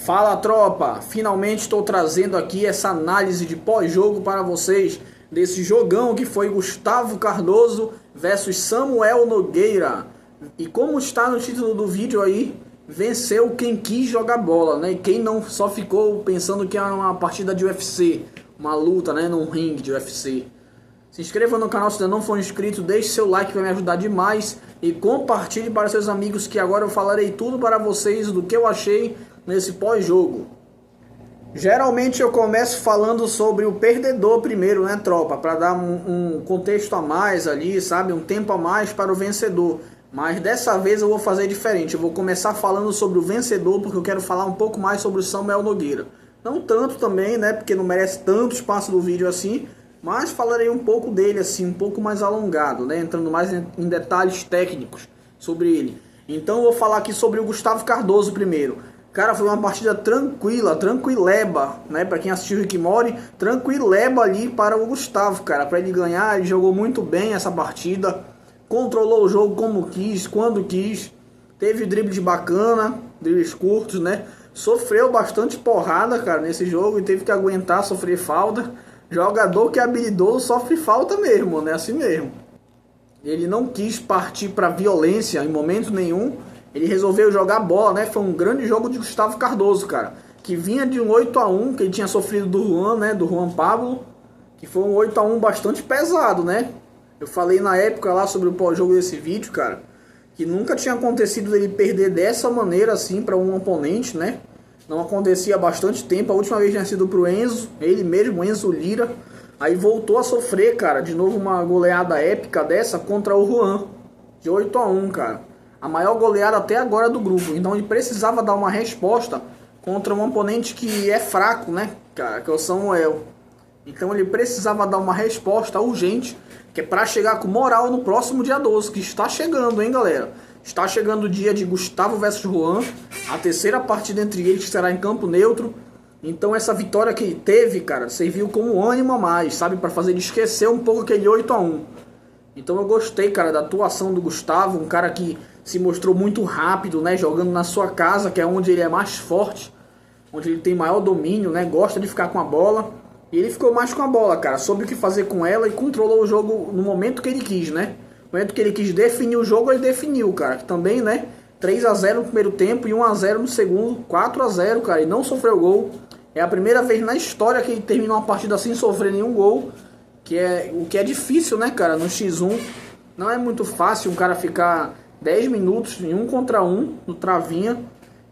Fala tropa, finalmente estou trazendo aqui essa análise de pós-jogo para vocês desse jogão que foi Gustavo Cardoso versus Samuel Nogueira. E como está no título do vídeo aí, venceu quem quis jogar bola, né? E quem não só ficou pensando que era uma partida de UFC, uma luta, né, num ringue de UFC. Se inscreva no canal se ainda não for inscrito, deixe seu like, vai me ajudar demais. E compartilhe para seus amigos que agora eu falarei tudo para vocês do que eu achei nesse pós-jogo. Geralmente eu começo falando sobre o perdedor primeiro, né, tropa? Para dar um contexto a mais ali, sabe? Um tempo a mais para o vencedor. Mas dessa vez eu vou fazer diferente. Eu vou começar falando sobre o vencedor, porque eu quero falar um pouco mais sobre o Samuel Nogueira. Não tanto também, né? Porque não merece tanto espaço do vídeo assim. Mas falarei um pouco dele assim, um pouco mais alongado, né? Entrando mais em detalhes técnicos sobre ele. Então eu vou falar aqui sobre o Gustavo Cardoso primeiro. Cara, foi uma partida tranquila, tranquileba, né? Pra quem assistiu Rick and Morty, tranquileba ali para o Gustavo, cara. Pra ele ganhar, ele jogou muito bem essa partida. Controlou o jogo como quis, quando quis. Teve dribles bacana, dribles curtos, né? Sofreu bastante porrada, cara, nesse jogo. E teve que aguentar sofrer falta. Jogador que é habilidoso sofre falta mesmo, né? Assim mesmo. Ele não quis partir para violência em momento nenhum. Ele resolveu jogar bola, né? Foi um grande jogo de Gustavo Cardoso, cara. Que vinha de um 8-1 que ele tinha sofrido do Juan, né? Do Juan Pablo. Que foi um 8-1 bastante pesado, né? Eu falei na época lá sobre o pós-jogo desse vídeo, cara. Que nunca tinha acontecido ele perder dessa maneira assim para um oponente, né? Não acontecia há bastante tempo. A última vez tinha sido pro Enzo, ele mesmo, Enzo Lira. Aí voltou a sofrer, cara, de novo uma goleada épica dessa contra o Juan. De 8-1, cara. A maior goleada até agora do grupo. Então ele precisava dar uma resposta contra um oponente que é fraco, né, cara, que é o Samuel. Então ele precisava dar uma resposta urgente, que é pra chegar com moral no próximo dia 12, que está chegando, hein, galera. Está chegando o dia de Gustavo versus Juan, a terceira partida entre eles que será em campo neutro. Então essa vitória que ele teve, cara, serviu como ânimo a mais, sabe? Para fazer ele esquecer um pouco aquele 8-1. Então eu gostei, cara, da atuação do Gustavo, um cara que se mostrou muito rápido, né? Jogando na sua casa, que é onde ele é mais forte, onde ele tem maior domínio, né? Gosta de ficar com a bola. E ele ficou mais com a bola, cara, soube o que fazer com ela e controlou o jogo no momento que ele quis, né? No momento que ele quis definir o jogo, ele definiu, cara. Que também, né? 3-0 no primeiro tempo e 1-0 no segundo. 4-0, cara. E não sofreu gol. É a primeira vez na história que ele termina uma partida sem sofrer nenhum gol. O que é difícil, né, cara? No X1. Não é muito fácil um cara ficar 10 minutos em 1 contra 1 no travinha.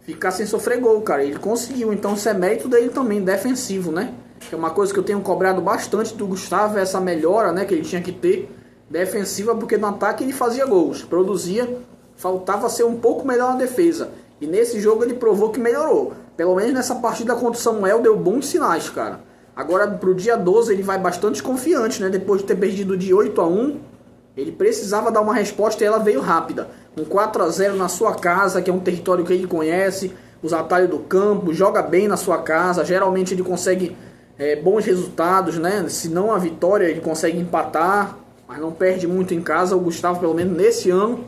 Ficar sem sofrer gol, cara. Ele conseguiu. Então isso é mérito dele também, defensivo, né? Que é uma coisa que eu tenho cobrado bastante do Gustavo. Essa melhora, né, que ele tinha que ter. Defensiva, porque no ataque ele fazia gols, produzia, faltava ser um pouco melhor na defesa. E nesse jogo ele provou que melhorou. Pelo menos nessa partida contra o Samuel deu bons sinais, cara. Agora pro dia 12 ele vai bastante confiante, né? Depois de ter perdido de 8-1, ele precisava dar uma resposta e ela veio rápida. Um 4-0 na sua casa, que é um território que ele conhece, os atalhos do campo, joga bem na sua casa, geralmente ele consegue bons resultados, né? Se não a vitória, ele consegue empatar. Mas não perde muito em casa, o Gustavo, pelo menos nesse ano.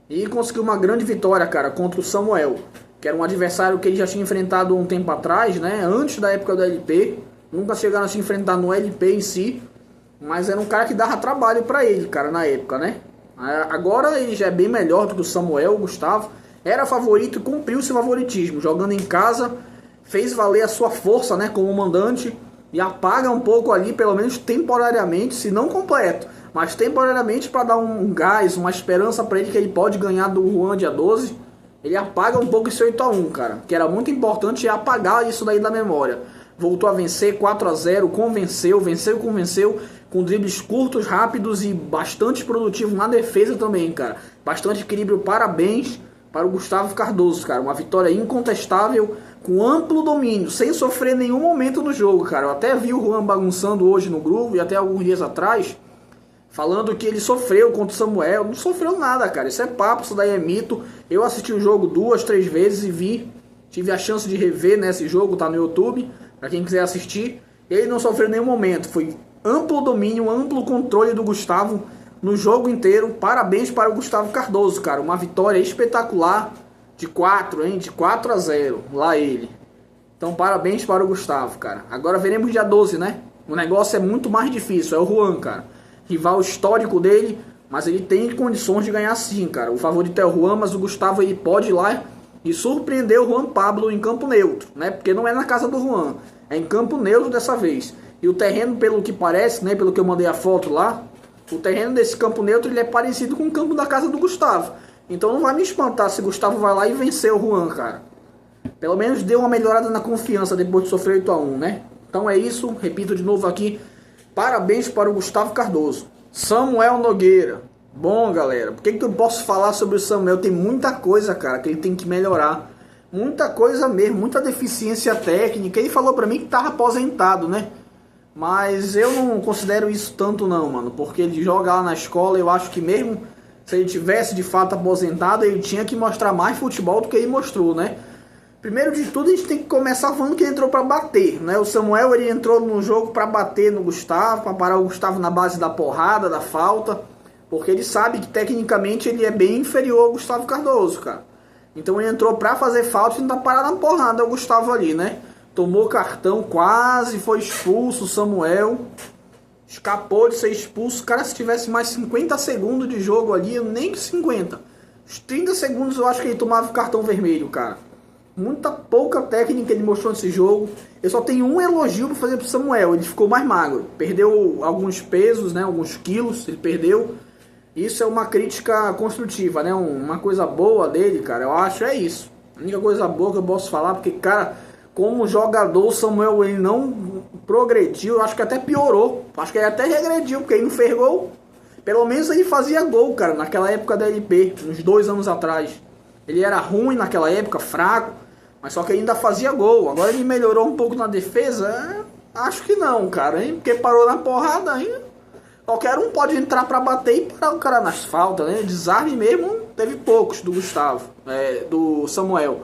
E conseguiu uma grande vitória, cara, contra o Samuel. Que era um adversário que ele já tinha enfrentado um tempo atrás, né? Antes da época do LP. Nunca chegaram a se enfrentar no LP em si. Mas era um cara que dava trabalho pra ele, cara, na época, né? Agora ele já é bem melhor do que o Samuel, o Gustavo. Era favorito e cumpriu seu favoritismo. Jogando em casa, fez valer a sua força, né? Como mandante. E apaga um pouco ali, pelo menos temporariamente, se não completo. Mas temporariamente para dar um gás, uma esperança para ele que ele pode ganhar do Juan dia 12. Ele apaga um pouco esse 8-1, cara. Que era muito importante apagar isso daí da memória. Voltou a vencer 4-0, convenceu, convenceu. Com dribles curtos, rápidos e bastante produtivo na defesa também, cara. Bastante equilíbrio, parabéns para o Gustavo Cardoso, cara. Uma vitória incontestável, com amplo domínio, sem sofrer nenhum momento no jogo, cara. Eu até vi o Juan bagunçando hoje no grupo e até alguns dias atrás, falando que ele sofreu contra o Samuel. Não sofreu nada, cara. Isso é papo, isso daí é mito. Eu assisti o jogo 2, 3 vezes e vi. Tive a chance de rever nesse jogo, tá no YouTube, pra quem quiser assistir. Ele não sofreu em nenhum momento. Foi amplo domínio, amplo controle do Gustavo no jogo inteiro. Parabéns para o Gustavo Cardoso, cara. Uma vitória espetacular de 4, hein? De 4-0. Lá ele. Então parabéns para o Gustavo, cara. Agora veremos dia 12, né? O negócio é muito mais difícil, é o Juan, cara. Rival histórico dele, mas ele tem condições de ganhar sim, cara. O favorito é o Juan, mas o Gustavo ele pode ir lá e surpreender o Juan Pablo em campo neutro, né? Porque não é na casa do Juan, é em campo neutro dessa vez. E o terreno, pelo que parece, né, pelo que eu mandei a foto lá, o terreno desse campo neutro ele é parecido com o campo da casa do Gustavo. Então não vai me espantar se o Gustavo vai lá e vencer o Juan, cara. Pelo menos deu uma melhorada na confiança depois de sofrer 8-1, né? Então é isso, repito de novo aqui. Parabéns para o Gustavo Cardoso. Samuel Nogueira. Bom, galera, por que eu posso falar sobre o Samuel? Tem muita coisa, cara, que ele tem que melhorar. Muita coisa mesmo, muita deficiência técnica. Ele falou pra mim que tava aposentado, né? Mas eu não considero isso tanto não, mano. Porque ele joga lá na escola, eu acho que mesmo se ele tivesse de fato aposentado, ele tinha que mostrar mais futebol do que ele mostrou, né? Primeiro de tudo, a gente tem que começar falando que ele entrou para bater, né? O Samuel, ele entrou no jogo para bater no Gustavo, para parar o Gustavo na base da porrada, da falta, porque ele sabe que tecnicamente ele é bem inferior ao Gustavo Cardoso, cara. Então ele entrou para fazer falta e tentar parar na porrada o Gustavo ali, né? Tomou cartão, quase foi expulso o Samuel, escapou de ser expulso. Cara, se tivesse mais 50 segundos de jogo ali, nem 50, os 30 segundos eu acho que ele tomava o cartão vermelho, cara. Muita pouca técnica ele mostrou nesse jogo. Eu só tenho um elogio para fazer pro Samuel. Ele ficou mais magro. Perdeu alguns pesos, né? Alguns quilos ele perdeu. Isso é uma crítica construtiva, né? Uma coisa boa dele, cara. Eu acho é isso. A única coisa boa que eu posso falar. Porque, cara, como jogador, o Samuel ele não progrediu. Eu acho que até piorou. Acho que ele até regrediu. Porque ele não fez gol. Pelo menos ele fazia gol, cara. Naquela época da LP. Uns 2 anos atrás. Ele era ruim naquela época, fraco. Mas só que ainda fazia gol. Agora ele melhorou um pouco na defesa? Acho que não, cara, hein? Porque parou na porrada ainda. Qualquer um pode entrar pra bater e parar o cara nas faltas, né? Desarme mesmo, teve poucos do Gustavo, do Samuel.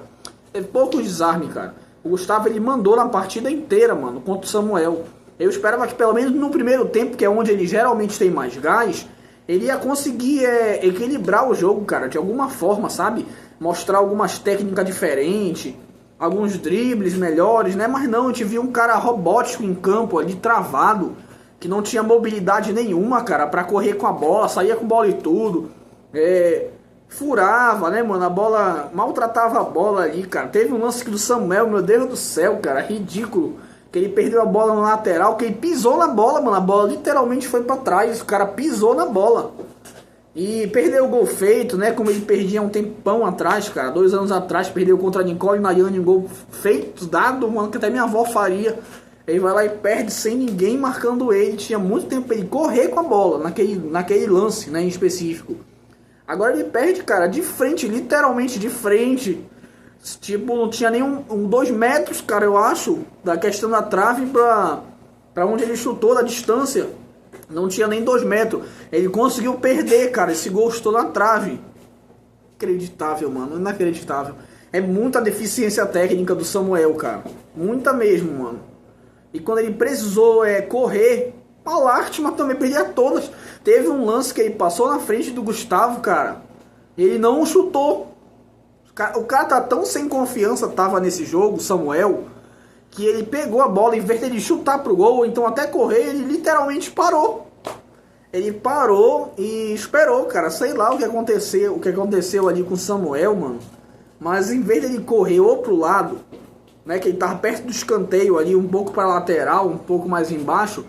Teve poucos desarme, cara. O Gustavo, ele mandou na partida inteira, mano, contra o Samuel. Eu esperava que pelo menos no primeiro tempo, que é onde ele geralmente tem mais gás, ele ia conseguir equilibrar o jogo, cara, de alguma forma, sabe? Mostrar algumas técnicas diferentes, alguns dribles melhores, né? Mas não, a gente viu um cara robótico em campo ali, travado, que não tinha mobilidade nenhuma, cara, pra correr com a bola, saía com bola e tudo, furava, né, mano, a bola, maltratava a bola ali, cara. Teve um lance do Samuel, meu Deus do céu, cara, ridículo, que ele perdeu a bola no lateral, que ele pisou na bola, mano, a bola literalmente foi pra trás, o cara pisou na bola. E perdeu o gol feito, né? Como ele perdia um tempão atrás, cara. 2 anos atrás, perdeu contra a Nicole Nayane, um gol feito, dado, mano, que até minha avó faria. Ele vai lá e perde sem ninguém marcando ele. Tinha muito tempo pra ele correr com a bola, naquele lance, né, em específico. Agora ele perde, cara, de frente, literalmente de frente. Tipo, não tinha nem 2 metros, cara, eu acho, da questão da trave pra onde ele chutou, da distância. Não tinha nem 2 metros. Ele conseguiu perder, cara. Esse gol estou na trave. Inacreditável, mano. Inacreditável. É muita deficiência técnica do Samuel, cara. Muita mesmo, mano. E quando ele precisou correr, a lástima também perdia todas. Teve um lance que ele passou na frente do Gustavo, cara. Ele não chutou. O cara tá tão sem confiança, tava nesse jogo, o Samuel, que ele pegou a bola, em vez de ele chutar pro gol, ou então até correr, ele literalmente parou. Ele parou e esperou, cara. Sei lá o que aconteceu ali com o Samuel, mano. Mas em vez de ele correr ou pro lado, né, que ele tava perto do escanteio ali, um pouco pra lateral, um pouco mais embaixo.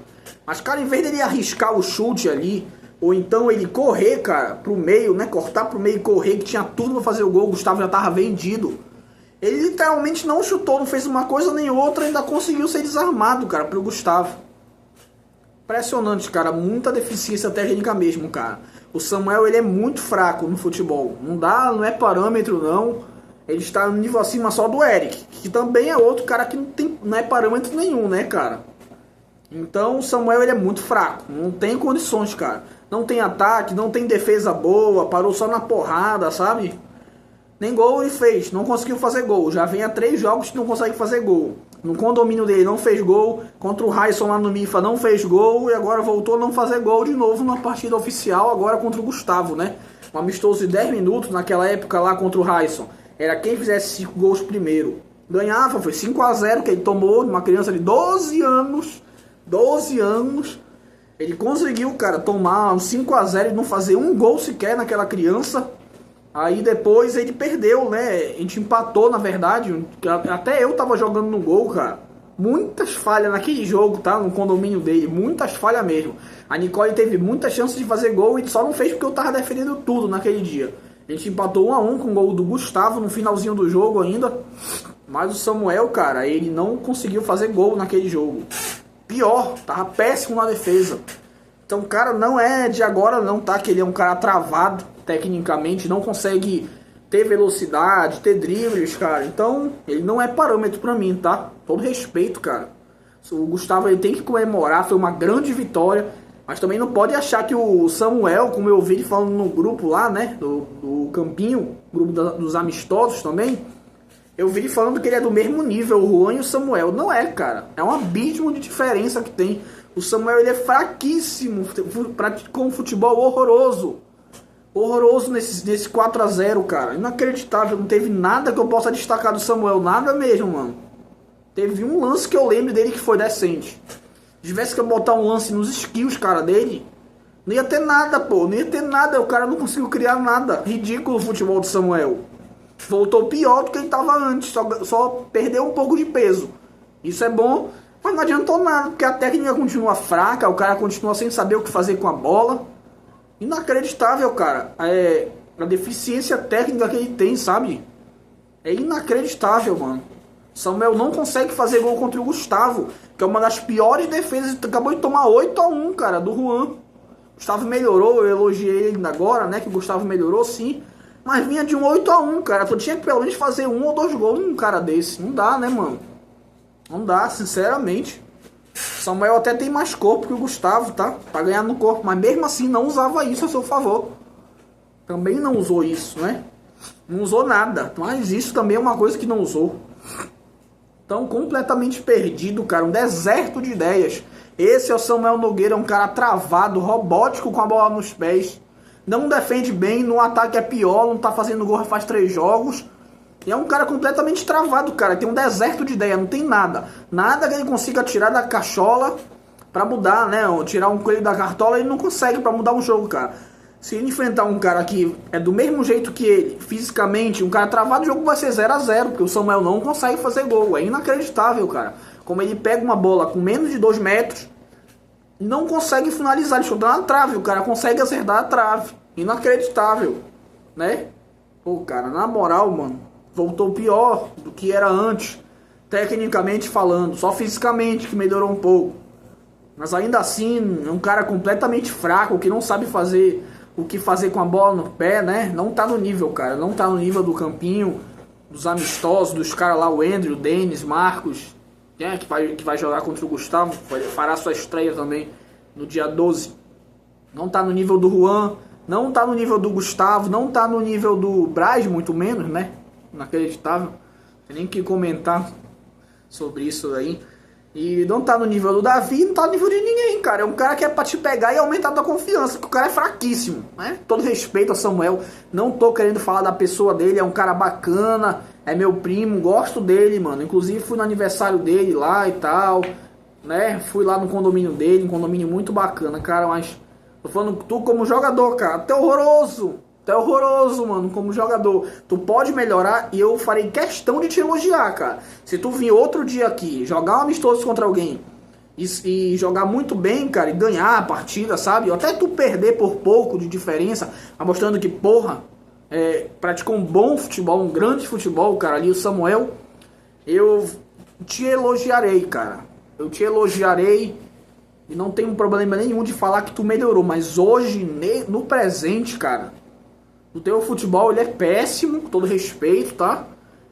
Mas, cara, em vez dele arriscar o chute ali, ou então ele correr, cara, pro meio, né, cortar pro meio e correr, que tinha tudo pra fazer o gol, o Gustavo já tava vendido. Ele literalmente não chutou, não fez uma coisa nem outra, ainda conseguiu ser desarmado, cara, pro Gustavo. Impressionante, cara, muita deficiência técnica mesmo, cara. O Samuel, ele é muito fraco no futebol. Não é parâmetro, não. Ele está no nível acima só do Eric, que também é outro cara que não é parâmetro nenhum, né, cara? Então o Samuel, ele é muito fraco, não tem condições, cara. Não tem ataque, não tem defesa boa, parou só na porrada, sabe? Nem gol ele fez, não conseguiu fazer gol. Já vem há 3 jogos que não consegue fazer gol. No condomínio dele não fez gol, contra o Raisson lá no Mifa não fez gol, e agora voltou a não fazer gol de novo na partida oficial, agora contra o Gustavo, né? Um amistoso de 10 minutos naquela época lá contra o Raisson. Era quem fizesse 5 gols primeiro. Ganhava, foi 5-0 que ele tomou de uma criança de 12 anos. 12 anos. Ele conseguiu, cara, tomar um 5-0 e não fazer um gol sequer naquela criança. Aí depois ele perdeu, né? A gente empatou, na verdade. Até eu tava jogando no gol, cara. Muitas falhas naquele jogo, tá? No condomínio dele. Muitas falhas mesmo. A Nicole teve muitas chances de fazer gol e só não fez porque eu tava defendendo tudo naquele dia. A gente empatou 1-1 com o gol do Gustavo no finalzinho do jogo ainda. Mas o Samuel, cara, ele não conseguiu fazer gol naquele jogo. Pior, tava péssimo na defesa. Então, cara, não é de agora não, tá? Que ele é um cara travado tecnicamente, não consegue ter velocidade, ter dribles, cara. Então, ele não é parâmetro pra mim, tá? Todo respeito, cara. O Gustavo, ele tem que comemorar, foi uma grande vitória. Mas também não pode achar que o Samuel, como eu vi ele falando no grupo lá, né? Do Campinho, grupo dos amistosos também. Eu vi ele falando que ele é do mesmo nível, o Juan e o Samuel. Não é, cara. É um abismo de diferença que tem. O Samuel, ele é fraquíssimo, praticou um futebol horroroso. Horroroso nesse 4-0, cara. Inacreditável. Não teve nada que eu possa destacar do Samuel. Nada mesmo, mano. Teve um lance que eu lembro dele que foi decente. Se tivesse que eu botar um lance nos skills, cara, dele, não ia ter nada, pô. Não ia ter nada. O cara não conseguiu criar nada. Ridículo o futebol do Samuel. Voltou pior do que ele estava antes. Só perdeu um pouco de peso. Isso é bom, mas não adiantou nada. Porque a técnica continua fraca. O cara continua sem saber o que fazer com a bola. Inacreditável, cara. A deficiência técnica que ele tem, sabe? É inacreditável, mano. Samuel não consegue fazer gol contra o Gustavo, que é uma das piores defesas. Acabou de tomar 8-1, cara, do Juan. Gustavo melhorou, eu elogiei ele agora, né? Que o Gustavo melhorou, sim. Mas vinha de um 8-1, cara. Tu tinha que pelo menos fazer 1 ou 2 gols num cara desse. Não dá, né, mano? Não dá, sinceramente. Samuel até tem mais corpo que o Gustavo, tá? Pra ganhar no corpo. Mas mesmo assim não usava isso a seu favor. Também não usou isso, né? Não usou nada. Mas isso também é uma coisa que não usou. Então, completamente perdido, cara. Um deserto de ideias. Esse é o Samuel Nogueira, um cara travado, robótico com a bola nos pés. Não defende bem, no ataque é pior, não tá fazendo gol faz 3 jogos. E é um cara completamente travado, cara. Tem um deserto de ideia, não tem nada. Nada que ele consiga tirar da cachola pra mudar, né? Ou tirar um coelho da cartola, ele não consegue pra mudar um jogo, cara. Se ele enfrentar um cara que é do mesmo jeito que ele, fisicamente, um cara travado, o jogo vai ser 0-0, porque o Samuel não consegue fazer gol. É inacreditável, cara. Como ele pega uma bola com menos de 2 metros, não consegue finalizar, ele chuta na trave, o cara consegue acertar a trave. Inacreditável, né? Pô, cara, na moral, mano, voltou pior do que era antes, tecnicamente falando, só fisicamente que melhorou um pouco. Mas ainda assim, é um cara completamente fraco, que não sabe fazer o que fazer com a bola no pé, né? Não tá no nível, cara, não tá no nível do Campinho, dos amistosos, dos caras lá, o Andrew, o Denis, Marcos, né? Que vai jogar contra o Gustavo, fará sua estreia também no dia 12. Não tá no nível do Juan, não tá no nível do Gustavo, não tá no nível do Braz, muito menos, né? Inacreditável. Não tem nem que comentar sobre isso aí. E não tá no nível do Davi, não tá no nível de ninguém, cara. É um cara que é pra te pegar e aumentar a tua confiança, porque o cara é fraquíssimo, né? Todo respeito a Samuel, não tô querendo falar da pessoa dele, é um cara bacana, é meu primo, gosto dele, mano. Inclusive fui no aniversário dele lá e tal, né? Fui lá no condomínio dele, um condomínio muito bacana, cara, mas tô falando tu como jogador, cara, até horroroso, mano, como jogador. Tu pode melhorar e eu farei questão de te elogiar, cara. Se tu vir outro dia aqui, jogar um amistoso contra alguém e jogar muito bem, cara, e ganhar a partida, sabe? Ou até tu perder por pouco de diferença, mostrando que, porra, praticou um bom futebol, um grande futebol, cara, ali o Samuel, eu te elogiarei, cara. Eu te elogiarei e não tenho problema nenhum de falar que tu melhorou. Mas hoje, no presente, cara, o teu futebol, ele é péssimo, com todo respeito, tá?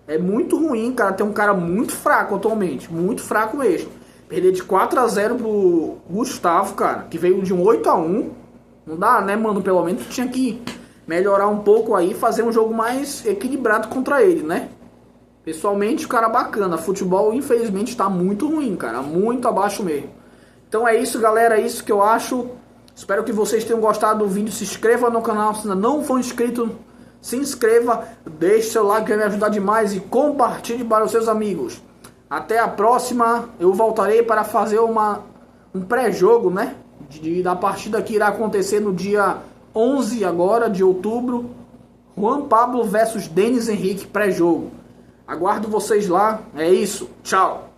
É muito ruim, cara. Tem um cara muito fraco atualmente. Muito fraco mesmo. Perder de 4-0 pro Gustavo, cara, que veio de um 8-1. Não dá, né, mano? Pelo menos tinha que melhorar um pouco aí, fazer um jogo mais equilibrado contra ele, né? Pessoalmente, o cara bacana. Futebol, infelizmente, tá muito ruim, cara. Muito abaixo mesmo. Então é isso, galera. É isso que eu acho. Espero que vocês tenham gostado do vídeo. Se inscreva no canal se ainda não for inscrito. se inscreva, deixe seu like que vai me ajudar demais e compartilhe para os seus amigos. Até a próxima, eu voltarei para fazer um pré-jogo, né? Da partida que irá acontecer no dia 11 agora de outubro. Juan Pablo versus Denis Henrique, pré-jogo. Aguardo vocês lá. É isso. Tchau.